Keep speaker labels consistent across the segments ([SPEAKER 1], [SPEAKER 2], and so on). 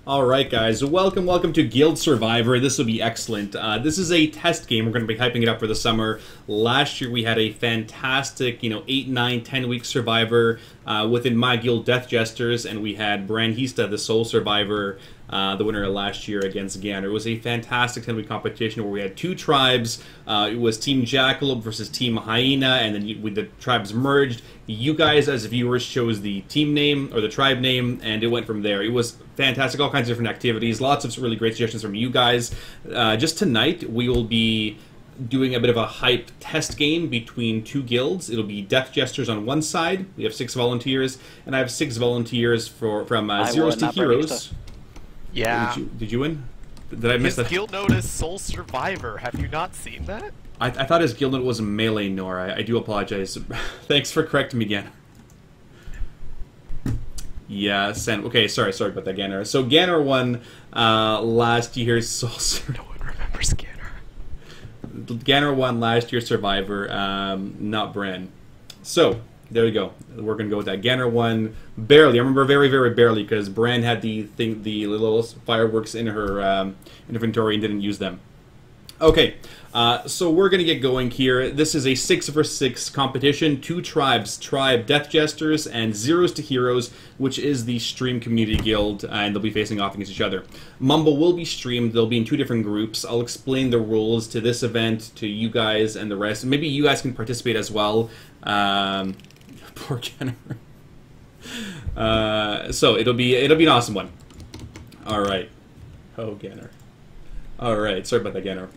[SPEAKER 1] Alright guys, welcome to Guild Survivor. This will be excellent. This is a test game. We're going to be hyping it up for the summer. Last year we had a fantastic, 8, 9, 10-week Survivor within my guild, Death Jesters, and we had Branhista, the sole Survivor, the winner last year against Ganner. It was a fantastic 10-week competition where we had two tribes. It was Team Jackalope versus Team Hyena, and then the tribes merged. You guys, as viewers, chose the team name, or the tribe name, and it went from there. It was fantastic, all kinds of different activities, lots of really great suggestions from you guys. Just tonight, we will be doing a bit of a hype test game between two guilds. It'll be Death Jesters on one side. We have 6 volunteers, and I have 6 volunteers from Zeros to Heroes.
[SPEAKER 2] Yeah.
[SPEAKER 1] Did you win? Did I miss that?
[SPEAKER 2] His guild note is Soul Survivor. Have you not seen that?
[SPEAKER 1] I thought his guild note was Melee Nor. I do apologize. Thanks for correcting me again. Yeah, okay, sorry about that, Ganner. So Ganner won last year's Soul Survivor.
[SPEAKER 2] No one remembers Ganner.
[SPEAKER 1] Ganner won last year's Survivor, not Bran. So, there you go. We're going to go with that. Ganner won barely. I remember very, very barely, because Bran had the little fireworks in her inventory and didn't use them. Okay, so we're going to get going here. This is a 6 vs 6 competition. 2 tribes, Tribe Death Jesters and Zeros to Heroes, which is the stream community guild, and they'll be facing off against each other. Mumble will be streamed. They'll be in 2 different groups. I'll explain the rules to this event, to you guys and the rest. Maybe you guys can participate as well. Poor Kenner. So it'll be an awesome one. All right. Oh, Ganner. All right. Sorry about that, Ganner.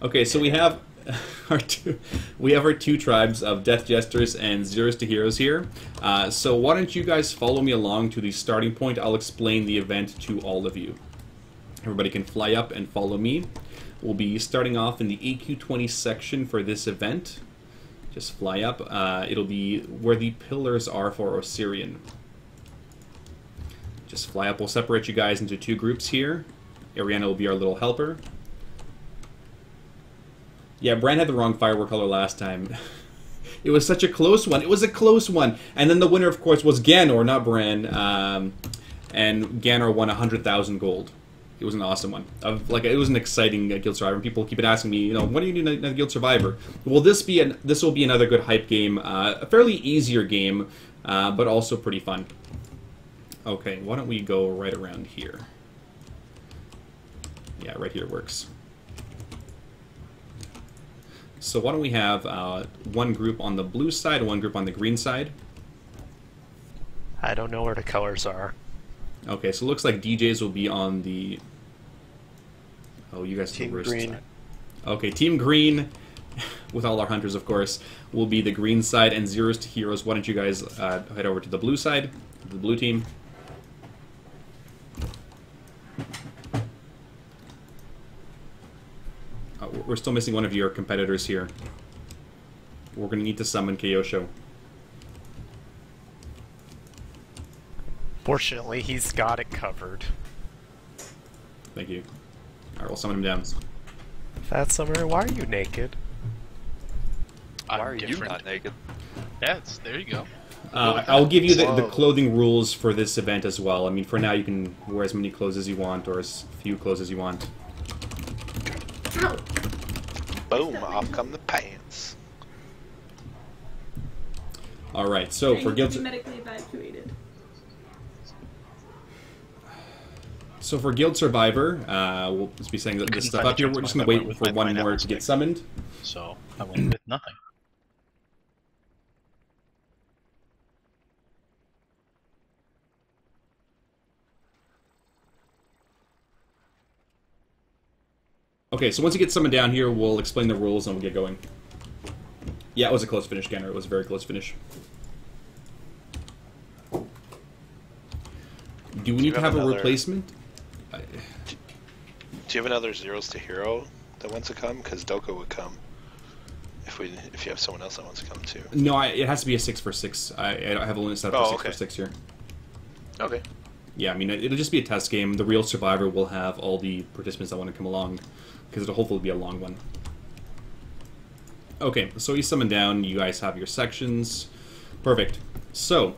[SPEAKER 1] Okay, so we have our two tribes of Death Jesters and Zeros to Heroes here. So why don't you guys follow me along to the starting point? I'll explain the event to all of you. Everybody can fly up and follow me. We'll be starting off in the AQ20 section for this event. Just fly up. It'll be where the pillars are for Osirian. Just fly up. We'll separate you guys into 2 groups here. Ariana will be our little helper. Yeah, Bran had the wrong firework color last time. It was such a close one. It was a close one. And then the winner, of course, was Ganor, not Bran. And Ganor won 100,000 gold. It was an awesome one. It was an exciting Guild Survivor. And people keep asking me, what do you do in a Guild Survivor? Well, this will be another good hype game. A fairly easier game, but also pretty fun. Okay, why don't we go right around here? Yeah, right here works. So why don't we have one group on the blue side and one group on the green side?
[SPEAKER 2] I don't know where the colors are.
[SPEAKER 1] Okay, so it looks like DJs will be on the... Oh, you guys are the
[SPEAKER 2] Team
[SPEAKER 1] worst
[SPEAKER 2] green.
[SPEAKER 1] side. Okay, Team Green, with all our hunters, of course, will be the green side, and Zeros to Heroes. Why don't you guys head over to the blue side, the blue team. We're still missing one of your competitors here. We're going to need to summon Kyosho.
[SPEAKER 2] Fortunately, he's got it covered.
[SPEAKER 1] Thank you. Alright, we'll summon him down.
[SPEAKER 2] Fat Summoner, why are you naked?
[SPEAKER 3] Why are you not naked?
[SPEAKER 4] Yeah, there you go.
[SPEAKER 1] I'll give you the clothing rules for this event as well. I mean, for now you can wear as many clothes as you want, or as few clothes as you want.
[SPEAKER 3] Ow. Boom, off come the pants.
[SPEAKER 1] Alright, so for Guild...
[SPEAKER 5] medically evacuated.
[SPEAKER 1] So for Guild Survivor, we'll just be saying this stuff up here. We're just going to wait for one more to get summoned.
[SPEAKER 4] So I went with nothing.
[SPEAKER 1] Okay, so once you get summoned down here, we'll explain the rules and we'll get going. Yeah, it was a close finish, Ganner. It was a very close finish. Do we need to have a replacement?
[SPEAKER 3] Do you have another Zeros to Hero that wants to come? Because Doko would come. If you have someone else that wants to come too.
[SPEAKER 1] No, it has to be a 6 vs 6. I have a limit set up for 6 vs 6 here.
[SPEAKER 3] Okay.
[SPEAKER 1] Yeah, I mean, it'll just be a test game. The real Survivor will have all the participants that want to come along, because it'll hopefully be a long one. Okay, so he's summoned down. You guys have your sections. Perfect. So,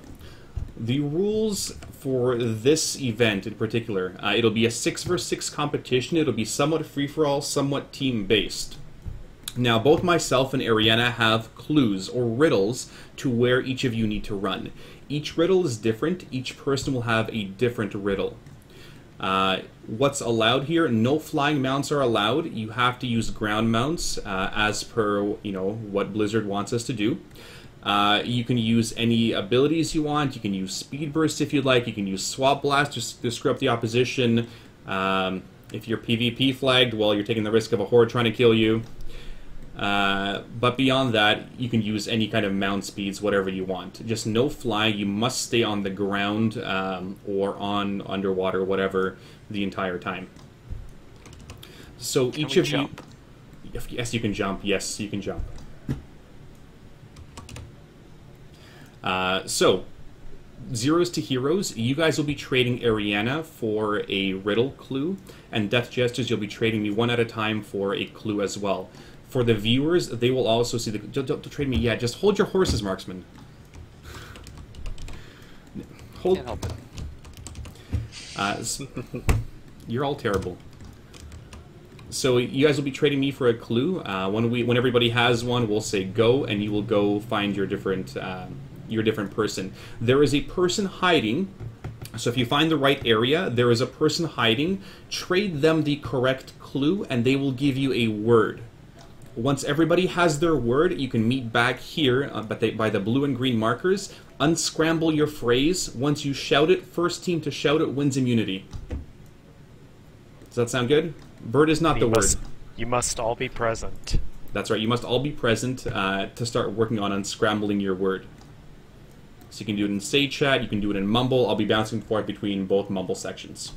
[SPEAKER 1] the rules for this event in particular, it'll be a 6 vs 6 competition. It'll be somewhat free-for-all, somewhat team-based. Now, both myself and Ariana have clues or riddles to where each of you need to run. Each riddle is different. Each person will have a different riddle. What's allowed here? No flying mounts are allowed. You have to use ground mounts as per what Blizzard wants us to do. You can use any abilities you want. You can use Speed Burst if you'd like. You can use Swap Blast to screw up the opposition. If you're PvP flagged, well, you're taking the risk of a horde trying to kill you. But beyond that, you can use any kind of mount speeds, whatever you want. Just no fly. You must stay on the ground or on underwater, whatever, the entire time. So each of you... Yes, you can jump. Yes, you can jump. So, Zeros to Heroes, you guys will be trading Ariana for a riddle clue, and Death Jesters, you'll be trading me one at a time for a clue as well. For the viewers, they will also see the... Don't trade me yet. Just hold your horses, Marksman. Hold...
[SPEAKER 5] Can't help it.
[SPEAKER 1] You're all terrible. So you guys will be trading me for a clue. When everybody has one, we'll say go, and you will go find your different person. There is a person hiding. So if you find the right area, there is a person hiding. Trade them the correct clue, and they will give you a word. Once everybody has their word, you can meet back here by the blue and green markers. Unscramble your phrase. Once you shout it, first team to shout it wins immunity. Does that sound good? Bird is not the word.
[SPEAKER 2] You must all be present.
[SPEAKER 1] That's right. You must all be present to start working on unscrambling your word. So you can do it in Say Chat, you can do it in Mumble. I'll be bouncing forth between both Mumble sections.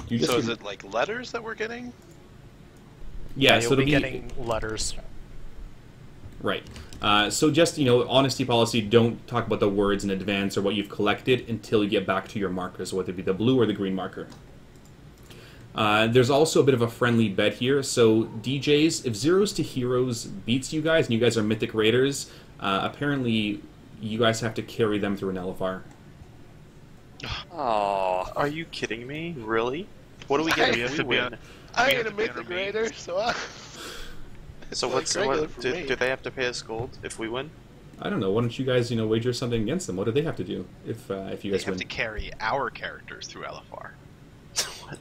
[SPEAKER 3] So is it like letters that we're getting?
[SPEAKER 1] Yeah,
[SPEAKER 2] you'll
[SPEAKER 1] so
[SPEAKER 2] be getting letters.
[SPEAKER 1] Right. So just, honesty policy, don't talk about the words in advance or what you've collected until you get back to your markers, whether it be the blue or the green marker. There's also a bit of a friendly bet here. So DJs, if Zeros to Heroes beats you guys, and you guys are Mythic Raiders, apparently you guys have to carry them through an LFR.
[SPEAKER 5] Oh, are you kidding me? Really? What do we get if we win?
[SPEAKER 3] I ain't a Mythic Raider, so
[SPEAKER 5] So what's do they have to pay us gold if we win?
[SPEAKER 1] I don't know. Why don't you guys, wager something against them? What do they have to do if you guys win?
[SPEAKER 4] They have to carry our characters through LFR.
[SPEAKER 5] What?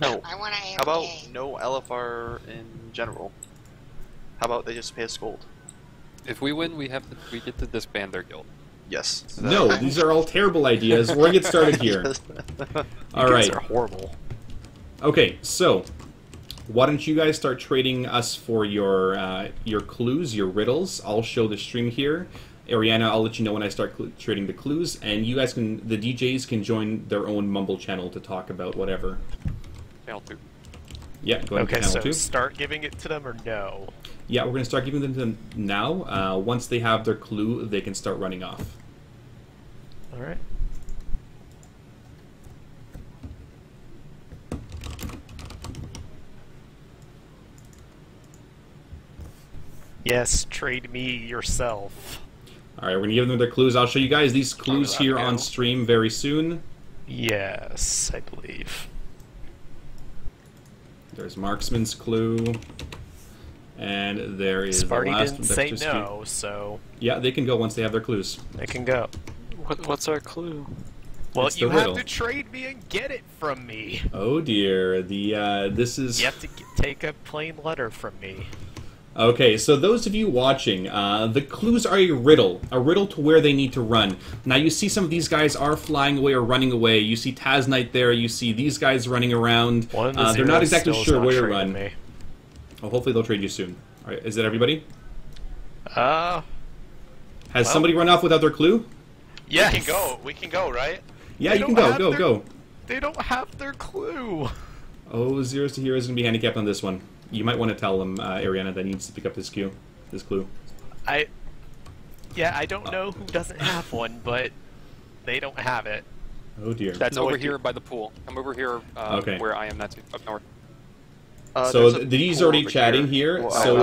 [SPEAKER 5] No.
[SPEAKER 6] I want to
[SPEAKER 5] How about no LFR in general? How about they just pay us gold?
[SPEAKER 7] If we win, we get to disband their guild.
[SPEAKER 5] Yes.
[SPEAKER 1] No, these are all terrible ideas. We're gonna get started here. All right.
[SPEAKER 2] These are horrible.
[SPEAKER 1] Okay, so why don't you guys start trading us for your clues, your riddles? I'll show the stream here. Ariana, I'll let you know when I start trading the clues, and you guys the DJs can join their own Mumble channel to talk about whatever.
[SPEAKER 7] Channel 2.
[SPEAKER 1] Yeah, go ahead.
[SPEAKER 2] Okay,
[SPEAKER 1] Channel
[SPEAKER 2] so
[SPEAKER 1] 2.
[SPEAKER 2] start giving it to them or no?
[SPEAKER 1] Yeah, we're going to start giving them to them now. Once they have their clue, they can start running off.
[SPEAKER 2] Alright. Yes, trade me yourself.
[SPEAKER 1] Alright, we're going to give them their clues. I'll show you guys these clues here on stream very soon.
[SPEAKER 2] Yes, I believe.
[SPEAKER 1] There's Marksman's clue. And there is
[SPEAKER 2] Sparty
[SPEAKER 1] the last
[SPEAKER 2] didn't say no, so...
[SPEAKER 1] Yeah, they can go once they have their clues.
[SPEAKER 2] They can go.
[SPEAKER 7] What's our clue?
[SPEAKER 2] Well,
[SPEAKER 1] It's the
[SPEAKER 2] you have
[SPEAKER 1] riddle.
[SPEAKER 2] to trade me and get it from me.
[SPEAKER 1] Oh dear, this is...
[SPEAKER 2] You have to take a plain letter from me.
[SPEAKER 1] Okay, so those of you watching, the clues are a riddle to where they need to run. Now you see some of these guys are flying away or running away. You see Taz Knight there, you see these guys running around. They're not exactly sure where to run.
[SPEAKER 2] Me.
[SPEAKER 1] Well, hopefully they'll trade you soon. Alright, is that everybody?
[SPEAKER 2] Has
[SPEAKER 1] Has somebody run off without their clue?
[SPEAKER 2] yes.
[SPEAKER 3] We can go, right?
[SPEAKER 1] Yeah,
[SPEAKER 2] They
[SPEAKER 1] you can
[SPEAKER 2] don't
[SPEAKER 1] go,
[SPEAKER 2] have
[SPEAKER 1] go.
[SPEAKER 2] They don't have their clue.
[SPEAKER 1] Oh, Zeros to Heroes is going to be handicapped on this one. You might want to tell them, Ariana, that he needs to pick up this clue.
[SPEAKER 2] I don't know who doesn't have one, but they don't have it.
[SPEAKER 1] Oh dear.
[SPEAKER 7] That's over here by the pool. I'm over here
[SPEAKER 1] Okay.
[SPEAKER 7] where I am. That's up north.
[SPEAKER 1] So
[SPEAKER 5] there's a
[SPEAKER 1] Didi's
[SPEAKER 5] pool
[SPEAKER 1] already
[SPEAKER 5] over
[SPEAKER 1] chatting here.
[SPEAKER 5] Well,
[SPEAKER 1] So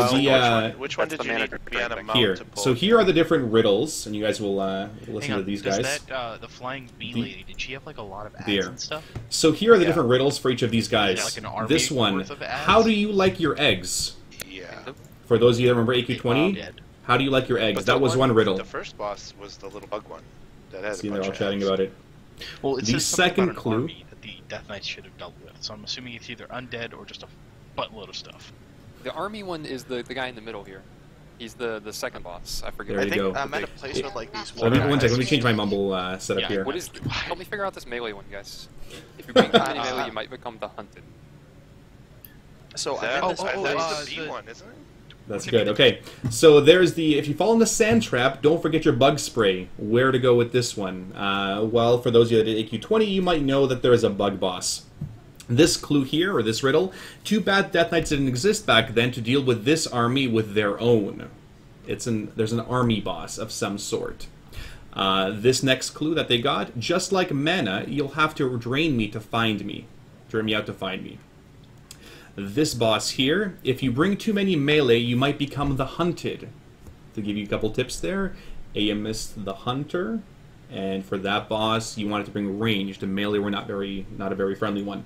[SPEAKER 3] which one
[SPEAKER 5] That's
[SPEAKER 3] did
[SPEAKER 5] the
[SPEAKER 3] you need
[SPEAKER 5] mana
[SPEAKER 3] to be on a
[SPEAKER 5] drink
[SPEAKER 3] mount
[SPEAKER 1] here.
[SPEAKER 3] to pull?
[SPEAKER 1] So here are the different riddles, and you guys will listen
[SPEAKER 4] Hang on,
[SPEAKER 1] to these
[SPEAKER 4] does
[SPEAKER 1] guys.
[SPEAKER 4] that, the flying bee lady, did she have like a lot of ads
[SPEAKER 1] Beer.
[SPEAKER 4] and stuff?
[SPEAKER 1] So here are the
[SPEAKER 3] Yeah.
[SPEAKER 1] different riddles for each of these guys.
[SPEAKER 4] like an army
[SPEAKER 1] This one,
[SPEAKER 4] worth of ads?
[SPEAKER 1] how do you like your eggs?
[SPEAKER 3] Yeah.
[SPEAKER 1] For those of you that remember AQ20,
[SPEAKER 4] Dead.
[SPEAKER 1] how do you like your eggs?
[SPEAKER 3] But
[SPEAKER 1] That
[SPEAKER 3] the
[SPEAKER 1] was one riddle.
[SPEAKER 3] The first boss was the little bug one. That had
[SPEAKER 1] See,
[SPEAKER 3] a
[SPEAKER 1] they're
[SPEAKER 3] bunch
[SPEAKER 1] all
[SPEAKER 3] of
[SPEAKER 1] chatting
[SPEAKER 3] eggs.
[SPEAKER 1] about it.
[SPEAKER 4] Well, it
[SPEAKER 1] The
[SPEAKER 4] says something
[SPEAKER 1] second
[SPEAKER 4] about an
[SPEAKER 1] clue-
[SPEAKER 4] army that the Death Knights should have dealt with, so I'm assuming it's either undead or just a buttload of stuff.
[SPEAKER 7] The army one is the guy in the middle here. He's the second boss. I forget.
[SPEAKER 1] There
[SPEAKER 5] I
[SPEAKER 1] you
[SPEAKER 5] think
[SPEAKER 1] go.
[SPEAKER 5] I'm at a place with like these.
[SPEAKER 1] Let me, one
[SPEAKER 5] guys.
[SPEAKER 1] second, let me change my mumble setup
[SPEAKER 4] Yeah,
[SPEAKER 1] here.
[SPEAKER 7] What is? Help me figure out this melee one, guys. If you bring too many melee, you might become the hunted.
[SPEAKER 5] So I'm
[SPEAKER 3] That,
[SPEAKER 5] in this
[SPEAKER 4] oh,
[SPEAKER 5] place.
[SPEAKER 3] that's the B
[SPEAKER 4] the-
[SPEAKER 3] one, isn't it?
[SPEAKER 1] That's good. Okay, so there's the, if you fall in the sand trap, don't forget your bug spray. Where to go with this one? Well, for those of you that did AQ20, you might know that there is a bug boss. This clue here, or this riddle, too bad Death Knights didn't exist back then to deal with this army with their own. There's an army boss of some sort. This next clue that they got, just like mana, you'll have to drain me to find me. Drain me out to find me. This boss here, if you bring too many melee, you might become the hunted. To give you a couple tips there, Amos the Hunter, and for that boss, you wanted to bring ranged. The melee were not a very friendly one.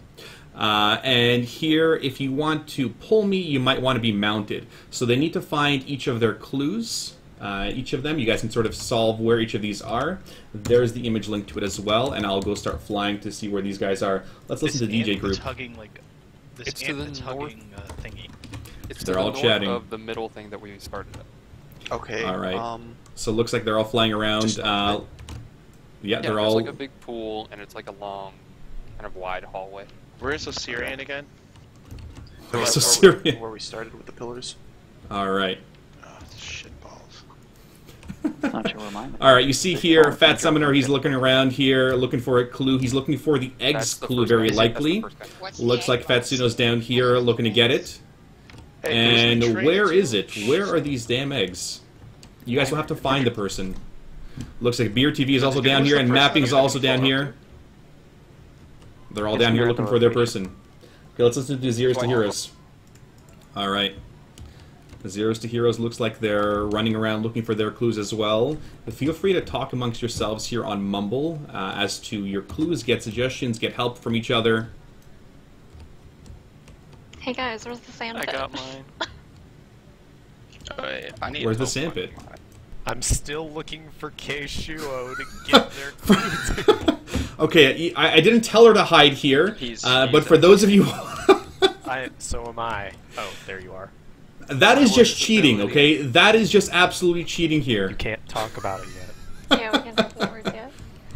[SPEAKER 1] And here, if you want to pull me, you might want to be mounted. So they need to find each of their clues. Each of them, you guys can sort of solve where each of these are. There's the image link to it as well, and I'll go start flying to see where these guys are. Let's listen to DJ Group.
[SPEAKER 4] Hugging, like, this
[SPEAKER 7] It's to the
[SPEAKER 4] that's
[SPEAKER 7] north.
[SPEAKER 4] hugging thingy.
[SPEAKER 7] It's
[SPEAKER 1] They're
[SPEAKER 7] to the
[SPEAKER 1] all
[SPEAKER 7] north
[SPEAKER 1] chatting.
[SPEAKER 7] of the middle thing that we started at.
[SPEAKER 5] Okay.
[SPEAKER 1] All right. So it looks like they're all flying around.
[SPEAKER 5] Just
[SPEAKER 1] Yeah,
[SPEAKER 7] Yeah,
[SPEAKER 1] they're
[SPEAKER 7] there's
[SPEAKER 1] all.
[SPEAKER 7] like a big pool, and it's like a long, kind of wide hallway.
[SPEAKER 3] Where's Osirian again?
[SPEAKER 1] Where's
[SPEAKER 5] where
[SPEAKER 1] Osirian?
[SPEAKER 5] Where we started with the pillars.
[SPEAKER 1] All right.
[SPEAKER 3] Oh, shit balls.
[SPEAKER 6] Not sure where mine.
[SPEAKER 1] All right, you see here, Fat Summoner, he's looking around here, looking for a clue. He's looking for the eggs
[SPEAKER 7] That's the
[SPEAKER 1] clue,
[SPEAKER 7] first
[SPEAKER 1] very
[SPEAKER 7] guy.
[SPEAKER 1] likely.
[SPEAKER 7] That's the first guy.
[SPEAKER 1] Looks like Fatsuno's down here looking to get it.
[SPEAKER 3] Hey,
[SPEAKER 1] And
[SPEAKER 3] who's the
[SPEAKER 1] where
[SPEAKER 3] train
[SPEAKER 1] is
[SPEAKER 3] to?
[SPEAKER 1] it? Where are these damn eggs? You guys will have to find the person. Looks like Beer TV is also down
[SPEAKER 3] Who's
[SPEAKER 1] here,
[SPEAKER 3] the
[SPEAKER 1] and
[SPEAKER 3] person
[SPEAKER 1] Mapping's
[SPEAKER 3] you're
[SPEAKER 1] also
[SPEAKER 3] looking
[SPEAKER 1] down
[SPEAKER 3] for?
[SPEAKER 1] here. They're all
[SPEAKER 6] It's
[SPEAKER 1] down here
[SPEAKER 6] near
[SPEAKER 1] looking
[SPEAKER 6] the
[SPEAKER 1] for their
[SPEAKER 6] location.
[SPEAKER 1] person. Okay, let's listen to Zeros to Heroes. All right. The Zeros to Heroes looks like they're running around looking for their clues as well. But feel free to talk amongst yourselves here on Mumble as to your clues, get suggestions, get help from each other.
[SPEAKER 8] Hey guys, where's the sand
[SPEAKER 6] I
[SPEAKER 8] pit?
[SPEAKER 6] got mine.
[SPEAKER 5] I need
[SPEAKER 1] Where's the
[SPEAKER 5] help
[SPEAKER 1] sandpit?
[SPEAKER 5] finding mine.
[SPEAKER 2] I'm still looking for Keishuo to get their clues.
[SPEAKER 1] Okay, I didn't tell her to hide here,
[SPEAKER 5] He's
[SPEAKER 1] but for those of you...
[SPEAKER 2] So am I. Oh, there you are.
[SPEAKER 1] That is just
[SPEAKER 5] Ability.
[SPEAKER 1] cheating, okay? That is just absolutely cheating here.
[SPEAKER 2] You can't talk about it yet.
[SPEAKER 8] Yeah, we can't have the words yet.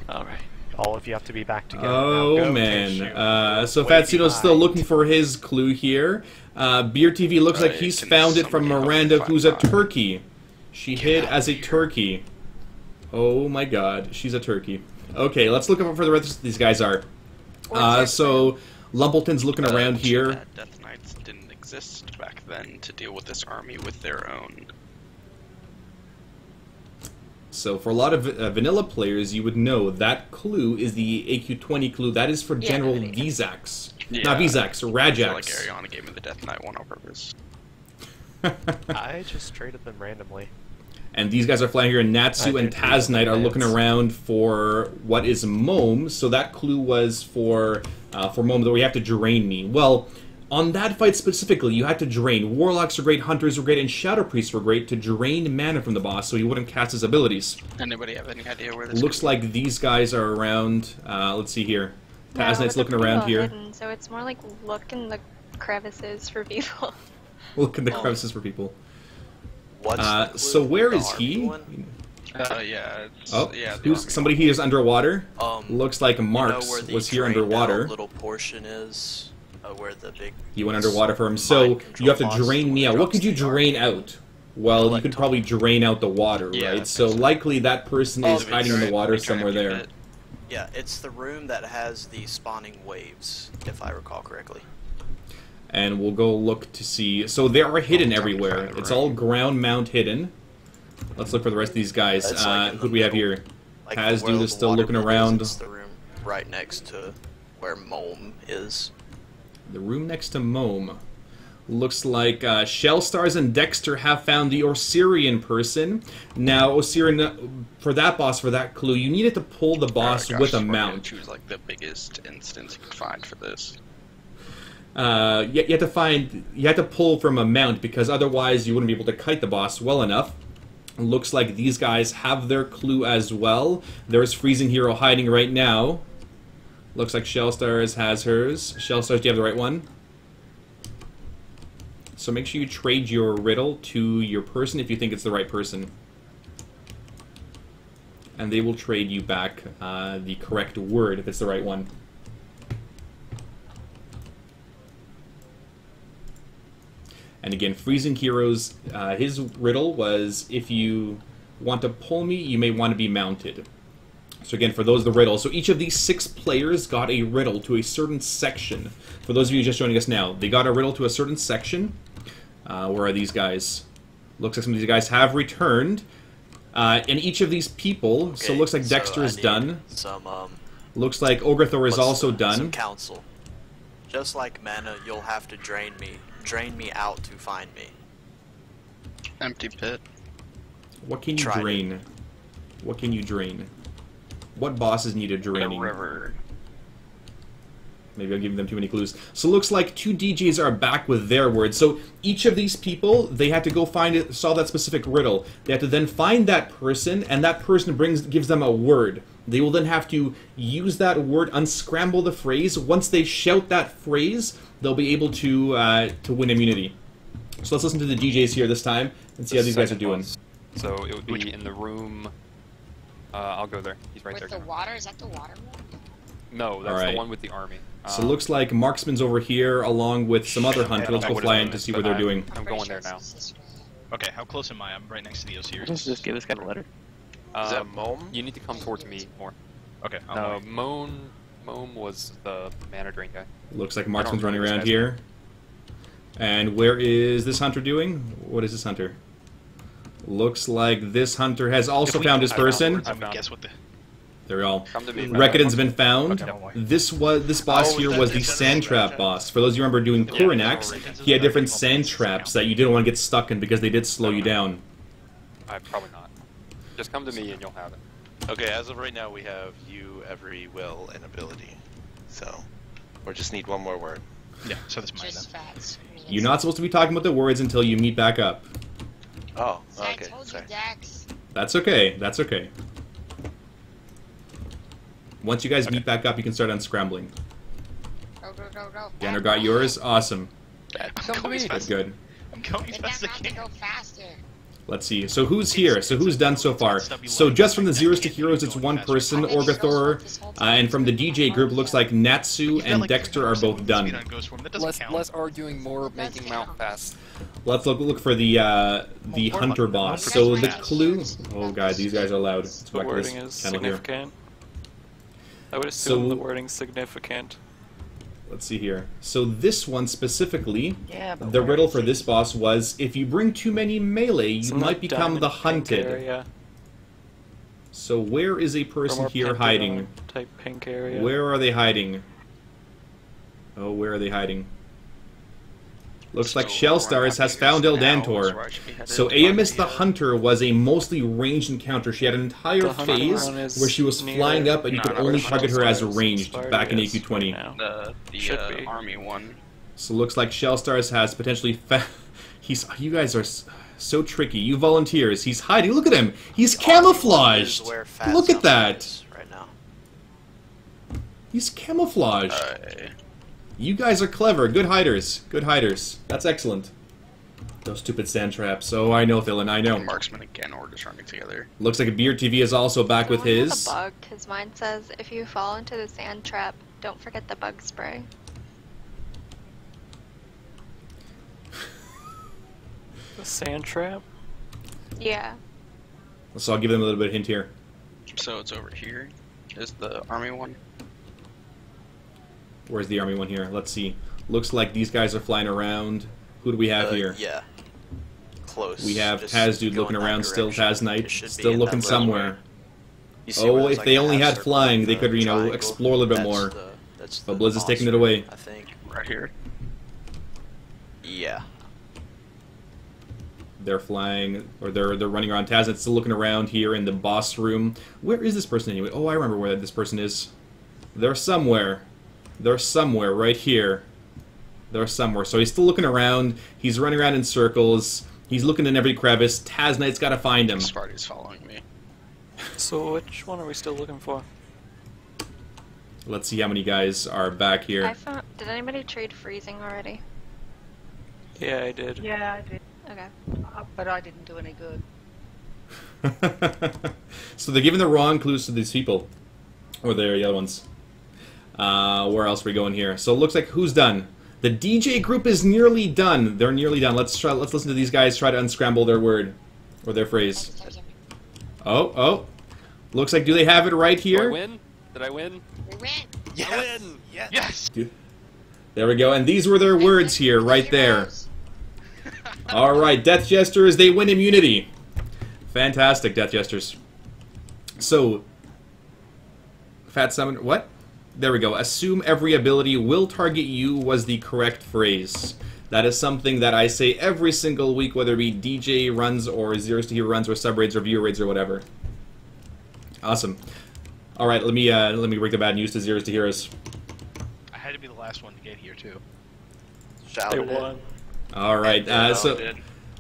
[SPEAKER 6] Alright.
[SPEAKER 2] All of you have to be back together. Now
[SPEAKER 1] Oh
[SPEAKER 2] go,
[SPEAKER 1] man!
[SPEAKER 2] Keishu.
[SPEAKER 1] So
[SPEAKER 2] Way
[SPEAKER 1] Fatsuno's still
[SPEAKER 2] behind.
[SPEAKER 1] looking for his clue here. Beer TV looks like
[SPEAKER 5] Right,
[SPEAKER 1] he's
[SPEAKER 5] can
[SPEAKER 1] found it from
[SPEAKER 5] somebody help me
[SPEAKER 1] Miranda,
[SPEAKER 5] find
[SPEAKER 1] who's a
[SPEAKER 5] mine?
[SPEAKER 1] turkey. She hid as a turkey. Oh my God, she's a turkey. Okay, let's look up for the rest of these guys are. So Lumpleton's looking around here.
[SPEAKER 9] That Death Knights didn't exist back then to deal with this army with their own.
[SPEAKER 1] So for a lot of vanilla players, you would know that clue is the AQ20 clue. That is for
[SPEAKER 8] Yeah,
[SPEAKER 1] General
[SPEAKER 8] nobody does.
[SPEAKER 1] Vizax.
[SPEAKER 9] Yeah,
[SPEAKER 1] Not Vizax,
[SPEAKER 9] I feel like
[SPEAKER 1] Rajax.
[SPEAKER 9] Ariana gave me the Death Knight one on purpose.
[SPEAKER 2] I just traded them randomly.
[SPEAKER 1] And these guys are flying here, and Natsu
[SPEAKER 2] I
[SPEAKER 1] and
[SPEAKER 2] did
[SPEAKER 1] Taznite are
[SPEAKER 2] advance.
[SPEAKER 1] looking around for what is Mome. So that clue was for Mome, that we have to drain me. Well, on that fight specifically, you had to drain. Warlocks were great, Hunters were great, and Shadow Priests were great to drain mana from the boss so he wouldn't cast his abilities.
[SPEAKER 9] Anybody have any idea where this
[SPEAKER 1] Looks
[SPEAKER 9] could
[SPEAKER 1] like these guys are around. Let's see here.
[SPEAKER 8] No,
[SPEAKER 1] Taznite's
[SPEAKER 8] the
[SPEAKER 1] looking around
[SPEAKER 8] people are
[SPEAKER 1] here.
[SPEAKER 8] hidden, so it's more like look in the crevices for people.
[SPEAKER 1] Look in the crevices for people.
[SPEAKER 5] What's the clue?
[SPEAKER 1] So where
[SPEAKER 5] The
[SPEAKER 1] is
[SPEAKER 5] army
[SPEAKER 1] he?
[SPEAKER 5] one?
[SPEAKER 9] yeah, it's,
[SPEAKER 1] Oh,
[SPEAKER 9] yeah. the
[SPEAKER 1] who's
[SPEAKER 9] army
[SPEAKER 1] somebody here is underwater?
[SPEAKER 10] Um,
[SPEAKER 1] Looks like Marks
[SPEAKER 10] you know where the
[SPEAKER 1] was here
[SPEAKER 10] drained
[SPEAKER 1] underwater.
[SPEAKER 10] out little portion is, where the big.
[SPEAKER 1] He went underwater for him. So
[SPEAKER 10] mind control
[SPEAKER 1] you have to
[SPEAKER 10] box
[SPEAKER 1] drain me out. What
[SPEAKER 10] drops
[SPEAKER 1] could you
[SPEAKER 10] the
[SPEAKER 1] drain
[SPEAKER 10] army.
[SPEAKER 1] out? Well, you
[SPEAKER 10] Collect
[SPEAKER 1] could probably drain out the water,
[SPEAKER 9] Yeah, I
[SPEAKER 1] right?
[SPEAKER 9] think
[SPEAKER 1] So
[SPEAKER 9] so.
[SPEAKER 1] likely that person is
[SPEAKER 10] Oh,
[SPEAKER 1] hiding in the water
[SPEAKER 9] we try and
[SPEAKER 1] somewhere
[SPEAKER 9] get
[SPEAKER 1] there.
[SPEAKER 9] it.
[SPEAKER 10] Yeah, it's the room that has the spawning waves, if I recall correctly.
[SPEAKER 1] And we'll go look to see. So they are hidden
[SPEAKER 9] Oh,
[SPEAKER 1] everywhere.
[SPEAKER 9] right.
[SPEAKER 1] It's all ground mount hidden. Let's look for the rest of these guys.
[SPEAKER 10] It's like in
[SPEAKER 1] Who
[SPEAKER 10] the
[SPEAKER 1] do we have
[SPEAKER 10] middle.
[SPEAKER 1] here?
[SPEAKER 10] Like
[SPEAKER 1] Taz
[SPEAKER 10] where
[SPEAKER 1] dude
[SPEAKER 10] the
[SPEAKER 1] is still
[SPEAKER 10] water
[SPEAKER 1] looking
[SPEAKER 10] pit is,
[SPEAKER 1] around.
[SPEAKER 10] It's the room right next to where Mome is.
[SPEAKER 1] The room next to Mome. Looks like Shellstars and Dexter have found the Osirian person. Now, Osirian, for that boss, for that clue, you needed to pull the boss with a mount.
[SPEAKER 9] Choose like the biggest instance you can find for this.
[SPEAKER 1] You had to pull from a mount because otherwise you wouldn't be able to kite the boss well enough. Looks like these guys have their clue as well. There's Freezing Hero hiding right now. Looks like Shellstars has hers. Shellstars, do you have the right one? So make sure you trade your riddle to your person if you think it's the right person. And they will trade you back the correct word if it's the right one. And again, Freezing Heroes, his riddle was, if you want to pull me, you may want to be mounted. So again, for those, the riddle. So each of these 6 players got a riddle to a certain section. For those of you just joining us now, they got a riddle to a certain section. Where are these guys? Looks like some of these guys have returned. And each of these people,
[SPEAKER 10] Okay,
[SPEAKER 1] so it looks like Dexter is done.
[SPEAKER 10] Some,
[SPEAKER 1] Looks like Ograthor is also done.
[SPEAKER 10] Some counsel. Just like mana, you'll have to drain me out to find me.
[SPEAKER 9] Empty pit.
[SPEAKER 1] What can you
[SPEAKER 10] Tried it.
[SPEAKER 1] drain? What can you drain? What bosses need a draining?
[SPEAKER 9] A river.
[SPEAKER 1] Maybe I'm giving them too many clues. So it looks like 2 DJs are back with their words. So each of these people, they had to go find it, solve that specific riddle. They have to then find that person, and that person gives them a word. They will then have to use that word, unscramble the phrase. Once they shout that phrase, they'll be able to win immunity. So let's listen to the DJs here this time and see how these guys are doing.
[SPEAKER 7] So it would be in the room. I'll go there. He's right there.
[SPEAKER 11] With the water? Is that the water one?
[SPEAKER 7] No, that's
[SPEAKER 1] Alright.
[SPEAKER 7] the one with the army.
[SPEAKER 1] So it looks like Marksman's over here along with some other hunter. Let's go fly in to see what they're doing.
[SPEAKER 7] I'm going there now.
[SPEAKER 4] Okay, how close am I? I'm right next to the Osiris.
[SPEAKER 6] Let's just give this guy a letter.
[SPEAKER 3] Is that Mom?
[SPEAKER 7] You need to come towards me more.
[SPEAKER 4] Okay,
[SPEAKER 7] Moan was the mana drain guy.
[SPEAKER 1] Looks like Marksman's
[SPEAKER 7] I don't
[SPEAKER 1] running
[SPEAKER 7] know this
[SPEAKER 1] around
[SPEAKER 7] guy's
[SPEAKER 1] here. And where is this hunter doing? What is this hunter? Looks like this hunter has also found his person.
[SPEAKER 4] Guess what the...
[SPEAKER 1] They're all.
[SPEAKER 7] Come to me.
[SPEAKER 1] Reckonon's been found.
[SPEAKER 4] Okay.
[SPEAKER 1] This boss here was the sand trap boss. For those of you who remember doing Kuranax, he had different sand traps that you didn't want to get stuck in because they did slow you down.
[SPEAKER 7] Probably not. Just come to me and you'll have it.
[SPEAKER 3] Okay, as of right now, we have you, every will, and ability. So, we just need one more word.
[SPEAKER 4] Yeah, so that's mine
[SPEAKER 11] Just
[SPEAKER 4] then.
[SPEAKER 11] fats.
[SPEAKER 1] You're not supposed to be talking about the words until you meet back up.
[SPEAKER 3] Oh,
[SPEAKER 11] I
[SPEAKER 3] okay.
[SPEAKER 11] told you,
[SPEAKER 3] Sorry.
[SPEAKER 11] Dax.
[SPEAKER 1] That's okay. That's okay. Once you guys meet back up, you can start unscrambling.
[SPEAKER 11] Go.
[SPEAKER 1] Danner got yours? Awesome.
[SPEAKER 4] I'm going as
[SPEAKER 1] Good,
[SPEAKER 4] fast.
[SPEAKER 1] good.
[SPEAKER 4] I'm going as
[SPEAKER 11] Then
[SPEAKER 4] fast as I
[SPEAKER 11] have to
[SPEAKER 4] can.
[SPEAKER 11] go faster.
[SPEAKER 1] Let's see. So who's here? So who's done so far? So just from the Zeros to Heroes, it's one person, Orgathor, and from the DJ group, looks like Natsu and Dexter are both done.
[SPEAKER 7] Less arguing, more making mount fast.
[SPEAKER 1] Let's look for the hunter boss. So the clue. Oh god, these guys are loud. Let's
[SPEAKER 5] The
[SPEAKER 1] back to
[SPEAKER 5] wording
[SPEAKER 1] this
[SPEAKER 5] is
[SPEAKER 1] channel here.
[SPEAKER 5] significant. I would assume
[SPEAKER 1] So-
[SPEAKER 5] the wording's significant.
[SPEAKER 1] Let's see here. So this one specifically,
[SPEAKER 6] Yeah, but
[SPEAKER 1] the
[SPEAKER 6] where
[SPEAKER 1] riddle
[SPEAKER 6] is
[SPEAKER 1] for
[SPEAKER 6] he?
[SPEAKER 1] this boss was, if you bring too many melee, you
[SPEAKER 5] Isn't
[SPEAKER 1] might
[SPEAKER 5] that
[SPEAKER 1] become
[SPEAKER 5] diamond
[SPEAKER 1] the
[SPEAKER 5] pink
[SPEAKER 1] hunted.
[SPEAKER 5] area?
[SPEAKER 1] So where is a
[SPEAKER 5] Or
[SPEAKER 1] person
[SPEAKER 5] more
[SPEAKER 1] here
[SPEAKER 5] pentagon
[SPEAKER 1] hiding?
[SPEAKER 5] Type pink area.
[SPEAKER 1] Where are they hiding? Oh, where are they hiding? Looks like Shellstars has found Eldantor. So Aemis the Hunter was a mostly ranged encounter. She had an entire
[SPEAKER 5] The hunting
[SPEAKER 1] phase
[SPEAKER 5] run is
[SPEAKER 1] where she was
[SPEAKER 5] near-
[SPEAKER 1] flying up and you
[SPEAKER 9] No,
[SPEAKER 1] could
[SPEAKER 9] no,
[SPEAKER 1] only
[SPEAKER 9] it's
[SPEAKER 1] target her as
[SPEAKER 5] Shellstars
[SPEAKER 1] ranged
[SPEAKER 5] inspired
[SPEAKER 1] back in
[SPEAKER 5] is
[SPEAKER 1] AQ20.
[SPEAKER 5] right now.
[SPEAKER 9] The
[SPEAKER 5] Should be.
[SPEAKER 9] army one.
[SPEAKER 1] So looks like Shellstars has potentially you guys are so tricky. You volunteers. He's hiding. Look at him. He's camouflaged.
[SPEAKER 10] Is where Fat
[SPEAKER 1] Look at
[SPEAKER 10] Zone
[SPEAKER 1] that.
[SPEAKER 10] is right now.
[SPEAKER 1] He's camouflaged. You guys are clever. Good hiders. Good hiders. That's excellent. Those stupid sand traps. Oh, I know, Thillen. I know.
[SPEAKER 9] Marksman again, or just running together.
[SPEAKER 1] Looks like a Beard TV is also back with
[SPEAKER 8] Someone has
[SPEAKER 1] his.
[SPEAKER 8] a bug, because mine says if you fall into the sand trap, don't forget the bug spray.
[SPEAKER 5] The sand trap?
[SPEAKER 8] Yeah.
[SPEAKER 1] So I'll give them a little bit of hint here.
[SPEAKER 9] So it's over here. Is the army one?
[SPEAKER 1] Where's the army one here? Let's see. Looks like these guys are flying around. Who do we have here?
[SPEAKER 10] Yeah. Close.
[SPEAKER 1] We have
[SPEAKER 10] Just
[SPEAKER 1] Taz Dude
[SPEAKER 10] go
[SPEAKER 1] looking
[SPEAKER 10] in that
[SPEAKER 1] around still.
[SPEAKER 10] direction.
[SPEAKER 1] Taz
[SPEAKER 10] It
[SPEAKER 1] Knight
[SPEAKER 10] should be
[SPEAKER 1] still
[SPEAKER 10] in
[SPEAKER 1] looking
[SPEAKER 10] that little-
[SPEAKER 1] somewhere.
[SPEAKER 10] You see where
[SPEAKER 1] Oh,
[SPEAKER 10] there's
[SPEAKER 1] if
[SPEAKER 10] like
[SPEAKER 1] they
[SPEAKER 10] a
[SPEAKER 1] only
[SPEAKER 10] half
[SPEAKER 1] had
[SPEAKER 10] circle
[SPEAKER 1] flying,
[SPEAKER 10] with
[SPEAKER 1] they
[SPEAKER 10] the
[SPEAKER 1] could,
[SPEAKER 10] triangle?
[SPEAKER 1] explore a little bit
[SPEAKER 10] That's
[SPEAKER 1] more.
[SPEAKER 10] that's
[SPEAKER 1] But
[SPEAKER 10] the
[SPEAKER 1] Blizz is
[SPEAKER 10] boss
[SPEAKER 1] taking it
[SPEAKER 10] room,
[SPEAKER 1] away.
[SPEAKER 10] I think.
[SPEAKER 9] Right here.
[SPEAKER 10] Yeah.
[SPEAKER 1] They're flying, or they're running around. Taz's still looking around here in the boss room. Where is this person anyway? Oh, I remember where this person is. They're somewhere. They're somewhere right here. They're somewhere. So he's still looking around. He's running around in circles. He's looking in every crevice. Taz Knight's got to find him.
[SPEAKER 9] Sparty's following me.
[SPEAKER 5] So which one are we still looking for?
[SPEAKER 1] Let's see how many guys are back here.
[SPEAKER 8] I found. Did anybody trade freezing already?
[SPEAKER 5] Yeah, I did.
[SPEAKER 11] Yeah, I did.
[SPEAKER 8] Okay.
[SPEAKER 11] But I didn't do any good.
[SPEAKER 1] So they're giving the wrong clues to these people. Or they're the other ones. Where else are we going here? So it looks like who's done? The DJ group is nearly done. They're nearly done. Let's listen to these guys try to unscramble their word. Or their phrase. Oh. Looks like, do they have it right here?
[SPEAKER 7] Did I win? Did I win?
[SPEAKER 11] We win.
[SPEAKER 9] Yes!
[SPEAKER 7] I win!
[SPEAKER 9] Yes!
[SPEAKER 1] There we go. And these were their words here, right there. Alright, Death Jesters, they win immunity. Fantastic, Death Jesters. So, Fat Summon, what? There we go. Assume every ability will target you was the correct phrase. That is something that I say every single week, whether it be DJ runs or Zeros to Hero runs or sub raids or viewer raids or whatever. Awesome. Alright, let me break the bad news to Zeros to Heroes.
[SPEAKER 4] I had to be the last one to get here too.
[SPEAKER 10] Shouted it.
[SPEAKER 1] Alright,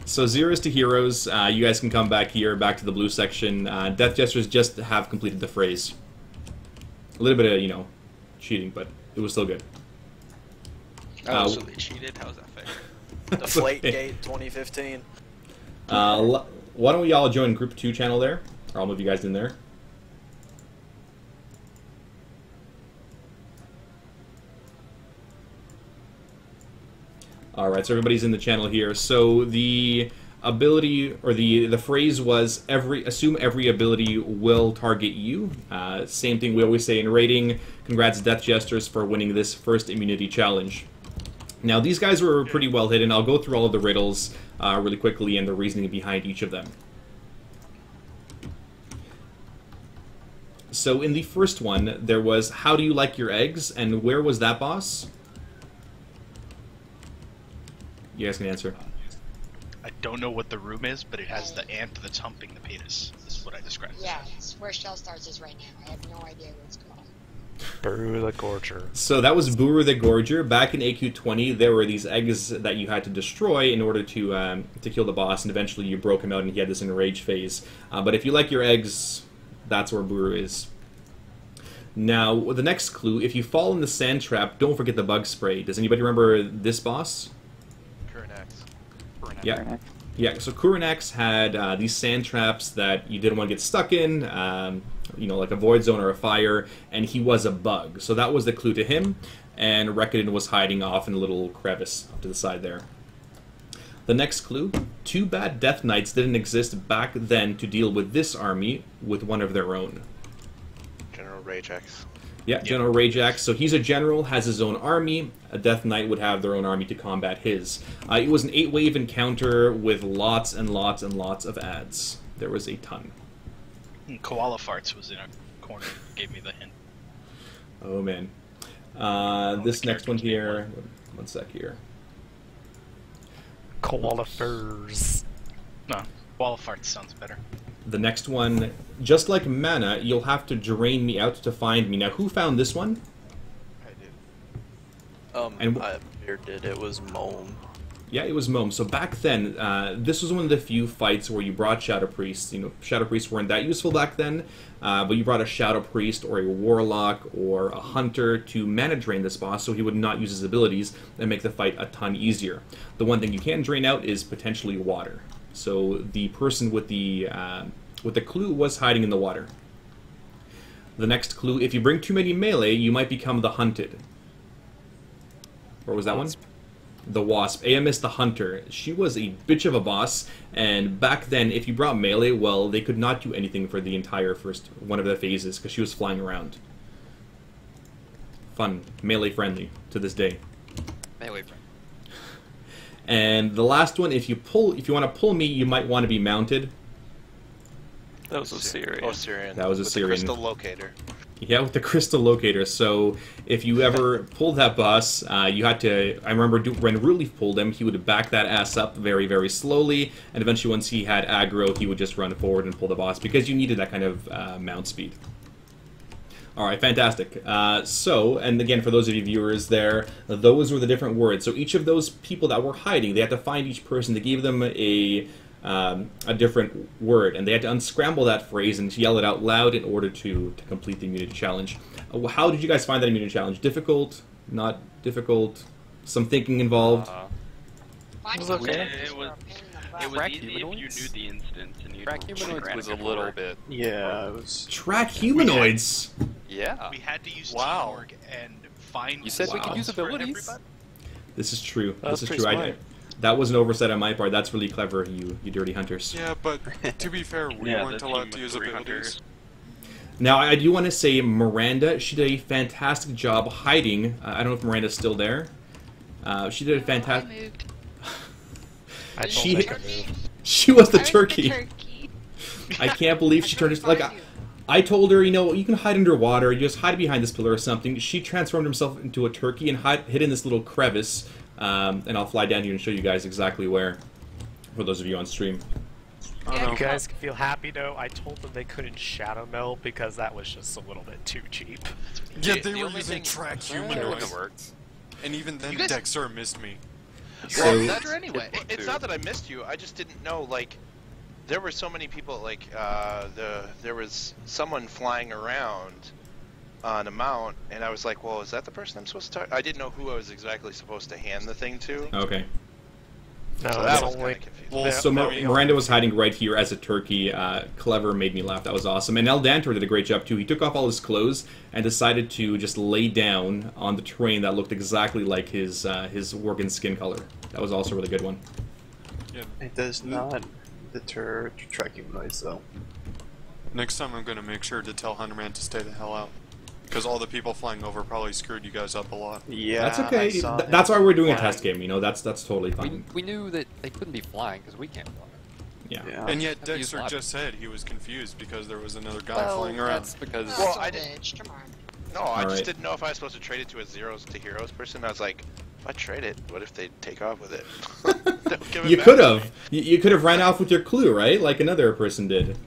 [SPEAKER 1] so Zeros to Heroes, you guys can come back here, back to the blue section. Death Jesters just have completed the phrase. A little bit of, you know, cheating, but it was still good.
[SPEAKER 9] Oh, so they cheated? How's that fair?
[SPEAKER 10] Deflategate 2015.
[SPEAKER 1] Why don't we all join Group 2 channel there? Or I'll move you guys in there. Alright, so everybody's in the channel here. So the ability, or the phrase was, assume every ability will target you. Same thing we always say in raiding. Congrats Death Jesters for winning this first immunity challenge. Now these guys were pretty well hidden. I'll go through all of the riddles really quickly and the reasoning behind each of them. So in the first one, there was, how do you like your eggs? And where was that boss? You guys can answer.
[SPEAKER 4] I don't know what the room is, but it has the ant that's humping the penis. This is what I described.
[SPEAKER 11] Yeah, it's where Shellstars is right now. I have no idea where it's going.
[SPEAKER 2] Buru the Gorger.
[SPEAKER 1] So that was Buru the Gorger. Back in AQ20, there were these eggs that you had to destroy in order to kill the boss, and eventually you broke him out and he had this enraged phase. But if you like your eggs, that's where Buru is. Now, the next clue, if you fall in the sand trap, don't forget the bug spray. Does anybody remember this boss? Yeah, yeah. So Kuranax had these sand traps that you didn't want to get stuck in, you know, like a void zone or a fire, and he was a bug. So that was the clue to him, and Rekkadan was hiding off in a little crevice off to the side there. The next clue, too bad Death Knights didn't exist back then to deal with this army with one of their own.
[SPEAKER 3] General Ragex.
[SPEAKER 1] Yeah, General Ragex. So he's a general, has his own army. A Death Knight would have their own army to combat his. It was an 8-wave encounter with lots and lots and lots of ads. There was a ton.
[SPEAKER 4] Koala Farts was in a corner, gave me the hint.
[SPEAKER 1] Oh man. This next one here. One sec here.
[SPEAKER 2] Koala furs.
[SPEAKER 4] No, Koala Farts sounds better.
[SPEAKER 1] The next one, just like mana, you'll have to drain me out to find me. Now, who found this one?
[SPEAKER 10] I did. It was Mome.
[SPEAKER 1] Yeah, it was Mome. So back then, this was one of the few fights where you brought Shadow Priests. You know, Shadow Priests weren't that useful back then, but you brought a Shadow Priest or a Warlock or a Hunter to mana drain this boss, so he would not use his abilities and make the fight a ton easier. The one thing you can drain out is potentially water. So the person with the clue was hiding in the water. The next clue, if you bring too many melee, you might become the Hunted. Where was that one? The Wasp. Amis the Hunter. She was a bitch of a boss, and back then, if you brought melee, well, they could not do anything for the entire first one of the phases, because she was flying around. Fun. Melee friendly, to this day.
[SPEAKER 7] Melee friendly.
[SPEAKER 1] And the last one, if you want to pull me, you might want to be mounted.
[SPEAKER 5] That was Osirian.
[SPEAKER 3] Osirian.
[SPEAKER 1] That was
[SPEAKER 3] with
[SPEAKER 1] Osirian.
[SPEAKER 3] the crystal locator.
[SPEAKER 1] Yeah, with the crystal locator. So if you ever pulled that boss, you had to. I remember when Rootleaf pulled him, he would back that ass up very, very slowly, and eventually, once he had aggro, he would just run forward and pull the boss because you needed that kind of mount speed. All right, fantastic. And again, for those of you viewers there, those were the different words. So each of those people that were hiding, they had to find each person. They gave them a different word, and they had to unscramble that phrase and yell it out loud in order to complete the immunity challenge. How did you guys find that immunity challenge? Difficult? Not difficult? Some thinking involved?
[SPEAKER 11] It
[SPEAKER 2] was okay.
[SPEAKER 9] It was easy if you knew the instance and you
[SPEAKER 7] Track humanoids was a little bit.
[SPEAKER 12] Yeah, it was.
[SPEAKER 1] Track humanoids?
[SPEAKER 7] Yeah.
[SPEAKER 4] We had to use
[SPEAKER 2] Wow.
[SPEAKER 4] teamwork and find.
[SPEAKER 7] You said we could
[SPEAKER 1] Wow.
[SPEAKER 7] use
[SPEAKER 4] for
[SPEAKER 7] abilities.
[SPEAKER 4] everybody.
[SPEAKER 1] This is true.
[SPEAKER 2] That's
[SPEAKER 1] This is
[SPEAKER 2] pretty
[SPEAKER 1] true.
[SPEAKER 2] smart.
[SPEAKER 1] That was an oversight on my part. That's really clever, you dirty hunters.
[SPEAKER 12] Yeah, but to be fair, we
[SPEAKER 9] Yeah,
[SPEAKER 12] weren't
[SPEAKER 9] the
[SPEAKER 12] allowed
[SPEAKER 9] team
[SPEAKER 12] to
[SPEAKER 9] with
[SPEAKER 12] use
[SPEAKER 9] 3
[SPEAKER 12] abilities.
[SPEAKER 9] hunters.
[SPEAKER 1] Now, I do want to say Miranda, she did a fantastic job hiding. I don't know if Miranda's still there. She did a fantastic...
[SPEAKER 8] moved.
[SPEAKER 2] I don't
[SPEAKER 1] She-
[SPEAKER 2] think I moved.
[SPEAKER 1] She was the
[SPEAKER 8] I was
[SPEAKER 1] turkey.
[SPEAKER 8] The turkey.
[SPEAKER 1] I can't believe she turned... Like, I told her, you know, you can hide underwater. You just hide behind this pillar or something. She transformed herself into a turkey and hid in this little crevice. And I'll fly down here and show you guys exactly where, for those of you on stream.
[SPEAKER 2] You guys can feel happy though. I told them they couldn't shadow meld because that was just a little bit too cheap.
[SPEAKER 12] Yeah,
[SPEAKER 9] The
[SPEAKER 12] they were
[SPEAKER 9] only
[SPEAKER 12] using
[SPEAKER 9] thing-
[SPEAKER 12] track
[SPEAKER 7] It
[SPEAKER 12] humanoids,
[SPEAKER 7] worked.
[SPEAKER 12] and even then,
[SPEAKER 9] You guys-
[SPEAKER 12] Dexter missed me.
[SPEAKER 1] So-
[SPEAKER 9] That's anyway.
[SPEAKER 3] It's not that I missed you. I just didn't know. Like, there were so many people. Like, there was someone flying around on a mount, and I was like, "Well, is that the person I'm supposed to?" I didn't know who I was exactly supposed to hand the thing to.
[SPEAKER 1] Okay.
[SPEAKER 2] No,
[SPEAKER 3] So
[SPEAKER 2] it's
[SPEAKER 3] that was
[SPEAKER 2] only.
[SPEAKER 3] kind of confusing.
[SPEAKER 12] Well,
[SPEAKER 2] Yeah,
[SPEAKER 1] So
[SPEAKER 2] I mean,
[SPEAKER 1] Miranda was hiding right here as a turkey. Clever, made me laugh. That was awesome. And Eldantor did a great job too. He took off all his clothes and decided to just lay down on the terrain that looked exactly like his Worgen skin color. That was also a really good one.
[SPEAKER 12] Yeah. It does not deter track humanoids, though. Next time, I'm gonna make sure to tell Hunterman to stay the hell out, because all the people flying over probably screwed you guys up a lot. Yeah,
[SPEAKER 1] That's okay. That's why we're doing a test game. You know, that's totally fine.
[SPEAKER 7] We knew that they couldn't be flying because we can't fly.
[SPEAKER 1] Yeah.
[SPEAKER 12] And yet
[SPEAKER 7] Have to use
[SPEAKER 12] Dexter
[SPEAKER 7] logic.
[SPEAKER 12] just said he was confused because there was another guy
[SPEAKER 7] Well,
[SPEAKER 12] flying around.
[SPEAKER 7] that's because
[SPEAKER 3] Well,
[SPEAKER 11] Oh,
[SPEAKER 3] I didn't-
[SPEAKER 11] bitch, come on.
[SPEAKER 3] No, I
[SPEAKER 1] Alright.
[SPEAKER 3] just didn't know if I was supposed to trade it to a zeros to heroes person. I was like, if I trade it, what if they take off with it? Don't give it
[SPEAKER 1] You
[SPEAKER 3] back
[SPEAKER 1] could
[SPEAKER 3] to
[SPEAKER 1] have.
[SPEAKER 3] me.
[SPEAKER 1] You could have ran off with your clue, right? Like another person did.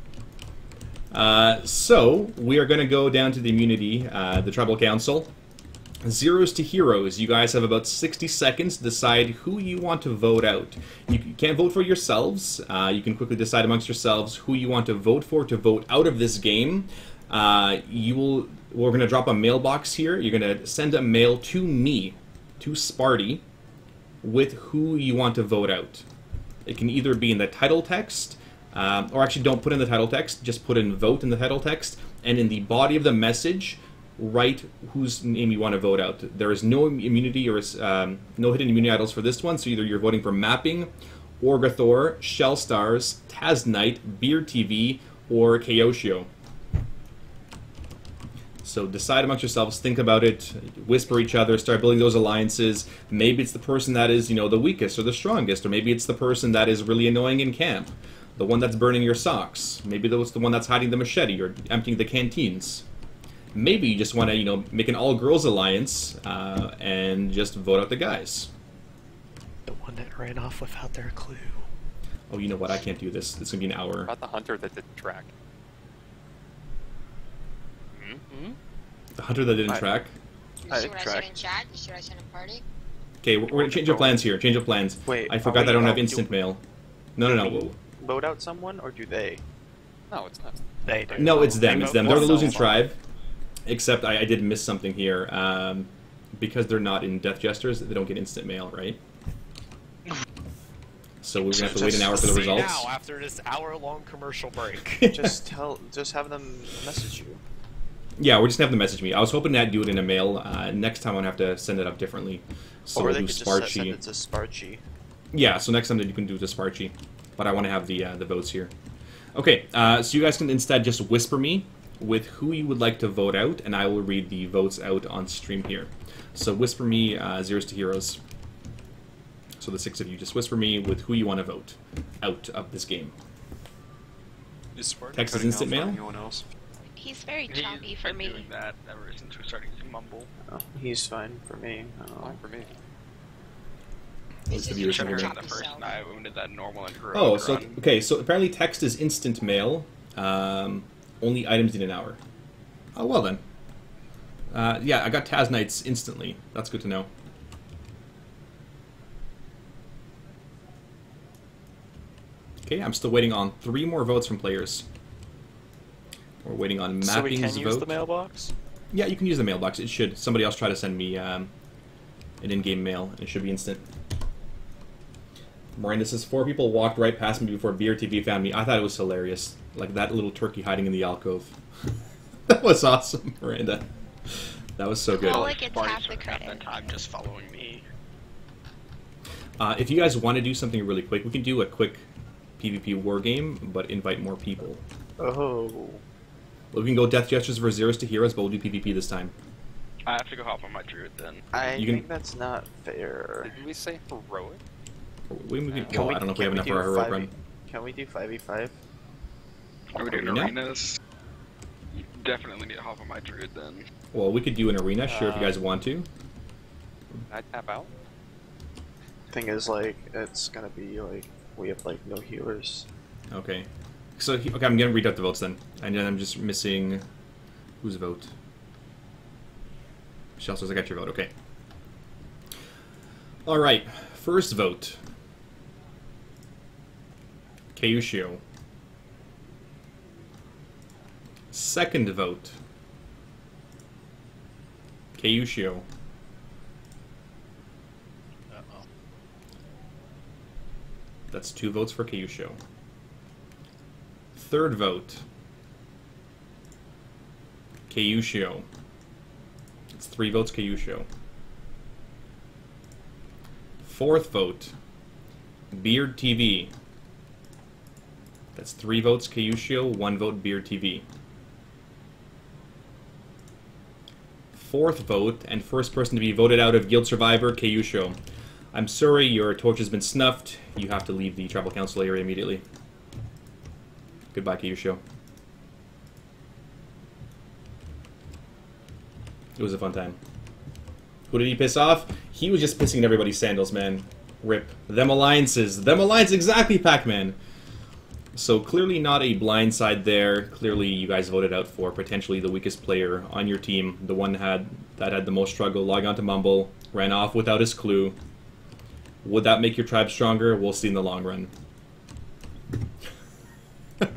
[SPEAKER 1] So, we are going to go down to the immunity, the Tribal Council. Zeros to heroes. You guys have about 60 seconds to decide who you want to vote out. You can't vote for yourselves. You can quickly decide amongst yourselves who you want to vote out of this game. We're going to drop a mailbox here. You're going to send a mail to me, to Sparty, with who you want to vote out. It can either be in the title text, or actually don't put in the title text, just put in vote in the title text, and in the body of the message, write whose name you want to vote out. There is no immunity or no hidden immunity idols for this one, so either you're voting for Mapping, Orgathor, Shell Stars, Taz Knight, Beard TV, or Kaoshio. So decide amongst yourselves, think about it, whisper each other, start building those alliances. Maybe it's the person that is, the weakest or the strongest, or maybe it's the person that is really annoying in camp, the one that's burning your socks. Maybe it's the one that's hiding the machete or emptying the canteens. Maybe you just want to, make an all-girls alliance and just vote out the guys.
[SPEAKER 2] The one that ran off without their clue.
[SPEAKER 1] Oh, you know what? I can't do this. It's going to be an hour.
[SPEAKER 7] about the hunter that didn't track. Mm-hmm.
[SPEAKER 1] The hunter that didn't track?
[SPEAKER 11] You see what I said in chat? You see what I said in party?
[SPEAKER 1] Okay, we're going to change our plans here. Change of plans.
[SPEAKER 12] Wait,
[SPEAKER 1] I forgot that I don't have instant mail. No.
[SPEAKER 12] Vote out someone, or do they?
[SPEAKER 7] No, it's not.
[SPEAKER 2] They do.
[SPEAKER 1] No, it's them.
[SPEAKER 2] They
[SPEAKER 1] It's
[SPEAKER 2] vote
[SPEAKER 1] them. They're
[SPEAKER 2] for
[SPEAKER 1] the losing
[SPEAKER 2] someone.
[SPEAKER 1] tribe. Except I did miss something here. Because they're not in Death Jesters, they don't get instant mail, right? So we're gonna have to wait an hour for the
[SPEAKER 2] See
[SPEAKER 1] results.
[SPEAKER 2] now, after this hour-long commercial break.
[SPEAKER 12] just have them message you.
[SPEAKER 1] Yeah, we're just gonna have to message me. I was hoping to do it in a mail. Next time I'm gonna have to send it up differently. So
[SPEAKER 12] Or
[SPEAKER 1] we'll
[SPEAKER 12] they
[SPEAKER 1] do
[SPEAKER 12] could just send
[SPEAKER 1] Sparchi.
[SPEAKER 12] it to Sparchi.
[SPEAKER 1] Yeah, so next time that you can do the Sparchi. But I want to have the votes here. Okay, so you guys can instead just whisper me with who you would like to vote out, and I will read the votes out on stream here. So whisper me zeros to heroes. So the 6 of you, just whisper me with who you want to vote out of this game.
[SPEAKER 12] Is Sparchi
[SPEAKER 1] Text is
[SPEAKER 12] cutting
[SPEAKER 1] instant
[SPEAKER 12] out for
[SPEAKER 1] mail?
[SPEAKER 12] anyone else?
[SPEAKER 8] He's very
[SPEAKER 9] He's
[SPEAKER 8] choppy for
[SPEAKER 9] been
[SPEAKER 8] me.
[SPEAKER 9] doing that ever since we started to mumble.
[SPEAKER 12] Oh, he's fine for me.
[SPEAKER 7] Fine for me.
[SPEAKER 1] What's the
[SPEAKER 9] You
[SPEAKER 1] viewers
[SPEAKER 9] should have
[SPEAKER 1] number?
[SPEAKER 9] heard the first night when we did that normal and heroic
[SPEAKER 1] Oh, so
[SPEAKER 9] run.
[SPEAKER 1] okay. So apparently text is instant mail. Only items in an hour. Oh well then. Yeah, I got Taz Knights instantly. That's good to know. Okay, I'm still waiting on 3 more votes from players. We're waiting on Mapping's
[SPEAKER 5] So we can use
[SPEAKER 1] vote.
[SPEAKER 5] the mailbox?
[SPEAKER 1] Yeah, you can use the mailbox. It should. Somebody else try to send me an in-game mail, and it should be instant. Miranda says 4 people walked right past me before BRTV found me. I thought it was hilarious, like that little turkey hiding in the alcove. That was awesome, Miranda. That was so good.
[SPEAKER 8] Oleg gets half the
[SPEAKER 9] At
[SPEAKER 8] credit.
[SPEAKER 9] that time, just following me.
[SPEAKER 1] If you guys want to do something really quick, we can do a quick PvP war game, but invite more people.
[SPEAKER 12] Oh.
[SPEAKER 1] Well, we can go Death Jesters versus Zeros to Heroes, but we'll do PvP this time.
[SPEAKER 9] I have to go hop on my druid then.
[SPEAKER 12] I
[SPEAKER 1] You can-
[SPEAKER 12] think that's not fair.
[SPEAKER 7] Did we say heroic?
[SPEAKER 1] We can,
[SPEAKER 7] Can
[SPEAKER 1] well, I don't know if we have enough for our heroic run.
[SPEAKER 12] Can we do 5v5?
[SPEAKER 9] Are we doing
[SPEAKER 1] Arena?
[SPEAKER 9] arenas? You definitely need to hop on my druid then.
[SPEAKER 1] Well, we could do an arena, sure, if you guys want to.
[SPEAKER 7] Can I tap out?
[SPEAKER 12] Thing is, like, it's gonna be like we have like no healers.
[SPEAKER 1] Okay. So, okay, I'm gonna read out the votes then. And then I'm just missing... Whose vote? Michelle says I got your vote, okay. Alright, first vote. Kayushio. Second vote. Kayushio.
[SPEAKER 4] Uh-oh.
[SPEAKER 1] That's 2 votes for Kayushio. Third vote. Kayushio. It's 3 votes Kayushio. Fourth vote. Beard TV. That's 3 votes Kayushio, 1 vote Beard TV. Fourth vote, and first person to be voted out of Guild Survivor, Kayushio. I'm sorry, your torch has been snuffed. You have to leave the tribal council area immediately. Goodbye, Kayushio. It was a fun time. Who did he piss off? He was just pissing in everybody's sandals, man. Rip. Them alliances. Them alliances, exactly, Pac-Man. So clearly not a blind side there. Clearly you guys voted out for potentially the weakest player on your team. The one that had the most struggle. Log on to Mumble. Ran off without his clue. Would that make your tribe stronger? We'll see in the long run. Alright.